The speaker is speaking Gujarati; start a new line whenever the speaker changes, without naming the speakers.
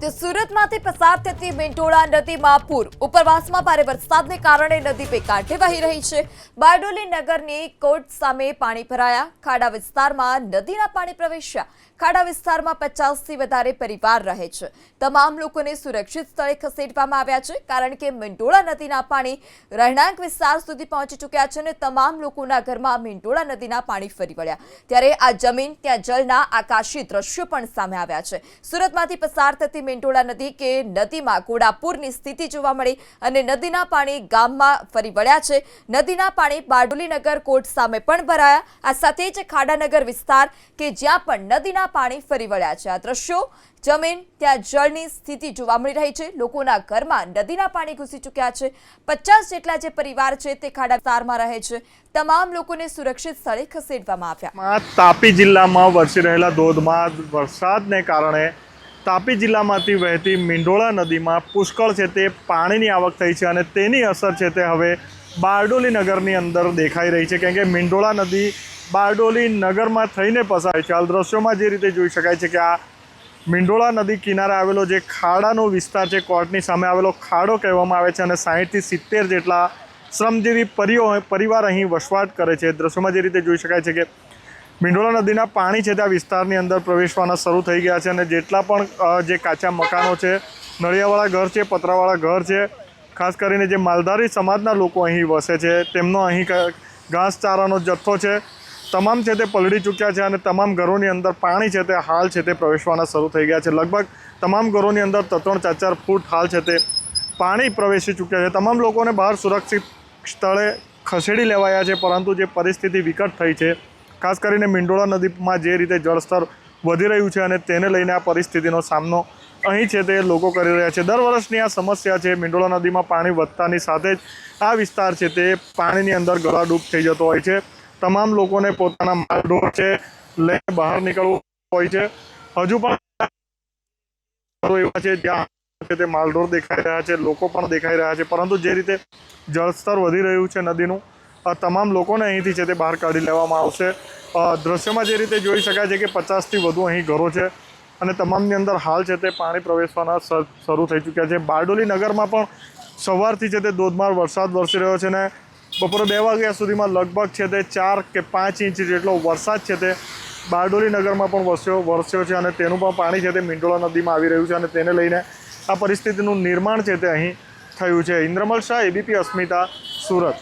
તે સુરતમાંથી પસાર થતી મેંટોળા નદીમાં પૂર ઉપરવાસમાં ભારે વરસાદને કારણે નદી બે કાંઠે વહી રહી છે। બારડોલી નગરની કોટ સામે પાણી ભરાયા। ખાડા વિસ્તારમાં નદીના પાણી પ્રવેશ્યા। ખાડા વિસ્તારમાં 50થી વધારે પરિવાર રહે છે। તમામ લોકોને સુરક્ષિત સ્થળે ખસેડવામાં આવ્યા છે, કારણ કે મેંટોળા નદીના પાણી રહેણાંક વિસ્તાર સુધી પહોંચી ચૂક્યા છે અને તમામ લોકોના ઘરમાં મેંટોળા નદીના પાણી ફરી વળ્યા। ત્યારે આ જમીન ત્યાં જળના આકાશી દ્રશ્યો પણ સામે આવ્યા છે। સુરતમાંથી પસાર થતી મેંટોળા નદી કે નદીમાં ઘોડાપૂરની સ્થિતિ જોવા મળી અને નદીના પાણી ગામમાં ફરી વળ્યા છે। નદીના પાણી બારડોલી નગર કોટ સામે પણ ભરાયા। આ સાથે જ ખાડાનગર વિસ્તાર કે જ્યાં પણ નદીના પાણી ફરી વળ્યા છે। આ દ્રશ્યો જમીન ત્યાં જળની સ્થિતિ જોવા મળી રહી છે। લોકોના ઘરમાં નદીના પાણી ઘૂસી ચૂક્યા છે। 50 જેટલા જે પરિવાર છે તે ખાડા વિસ્તારમાં રહે છે। તમામ લોકોને સુરક્ષિત સ્થળે ખસેડવામાં આવ્યા।
તાપી જિલ્લામાં વરસી રહેલા ધોધમાર વરસાદને કારણે તાપી જિલ્લામાંથી વહેતી મેંટોળા નદીમાં પુષ્કળ છે તે પાણીની આવક થઈ છે અને તેની અસર છે તે હવે બારડોલી નગરની અંદર દેખાઈ રહી છે, કેમ કે મેંટોળા નદી બારડોલી નગરમાં થઈને પસાર છે। હાલ દ્રશ્યોમાં જે રીતે જોઈ શકાય છે કે આ મેંટોળા નદી કિનારે આવેલો જે ખાડાનો વિસ્તાર છે, કોર્ટની સામે આવેલો ખાડો કહેવામાં આવે છે અને 60થી 70 જેટલા શ્રમજીવી પરિવાર અહીં વસવાટ કરે છે। દ્રશ્યોમાં જે રીતે જોઈ શકાય છે કે મેંટોળા નદીના પાણી છે તે આ વિસ્તારની અંદર પ્રવેશવાના શરૂ થઈ ગયા છે અને જેટલા પણ જે કાચા મકાનો છે, નળિયાવાળા ઘર છે, પતરાવાળા ઘર છે, ખાસ કરીને જે માલધારી સમાજના લોકો અહીં વસે છે, તેમનો અહીં ઘાસચારાનો જથ્થો છે, તમામ છે તે પલળી ચૂક્યા છે અને તમામ ઘરોની અંદર પાણી છે તે હાલ છે તે પ્રવેશવાના શરૂ થઈ ગયા છે। લગભગ તમામ ઘરોની અંદર 3-4 ફૂટ હાલ છે તે પાણી પ્રવેશી ચૂક્યા છે। તમામ લોકોને બહાર સુરક્ષિત સ્થળે ખસેડી લેવાયા છે, પરંતુ જે પરિસ્થિતિ વિકટ થઈ છે, ખાસ કરીને મેંટોળા નદીમાં જે રીતે જળસ્તર વધી રહ્યું છે અને તેને લઈને આ પરિસ્થિતિનો સામનો અહીં છે તે લોકો કરી રહ્યા છે। દર વર્ષની આ સમસ્યા છે। મેંટોળા નદીમાં પાણી વધતાની સાથે જ આ વિસ્તાર છે તે પાણીની અંદર ગળાડૂબ થઈ જતો હોય છે। તમામ લોકોને પોતાના માલઢોર છે લઈને બહાર નીકળવું હોય છે। હજુ પણ એવા છે જ્યાં તે માલઢોર દેખાઈ રહ્યા છે, લોકો પણ દેખાઈ રહ્યા છે, પરંતુ જે રીતે જળસ્તર વધી રહ્યું છે નદીનું, તમામ લોકોને અહીંથી છે તે બહાર કાઢી લેવામાં આવશે। દ્રશ્યમાં જે રીતે જોઈ શકાય છે કે 50થી વધુ અહીં ઘરો છે અને તમામની અંદર હાલ છે તે પાણી પ્રવેશવાના શરૂ થઈ ચૂક્યા છે। બારડોલી નગરમાં પણ સવારથી છે તે ધોધમાર વરસાદ વરસી રહ્યો છે અને બપોરે 2 વાગ્યા સુધીમાં લગભગ છે તે 4 કે 5 ઇંચ જેટલો વરસાદ છે તે બારડોલી નગરમાં પણ વરસ્યો છે અને તેનું પણ પાણી છે તે મેંટોળા નદીમાં આવી રહ્યું છે અને તેને લઈને આ પરિસ્થિતિનું નિર્માણ છે તે અહીં થયું છે। ઇન્દ્રમલ શાહ, ABP અસ્મિતા, સુરત।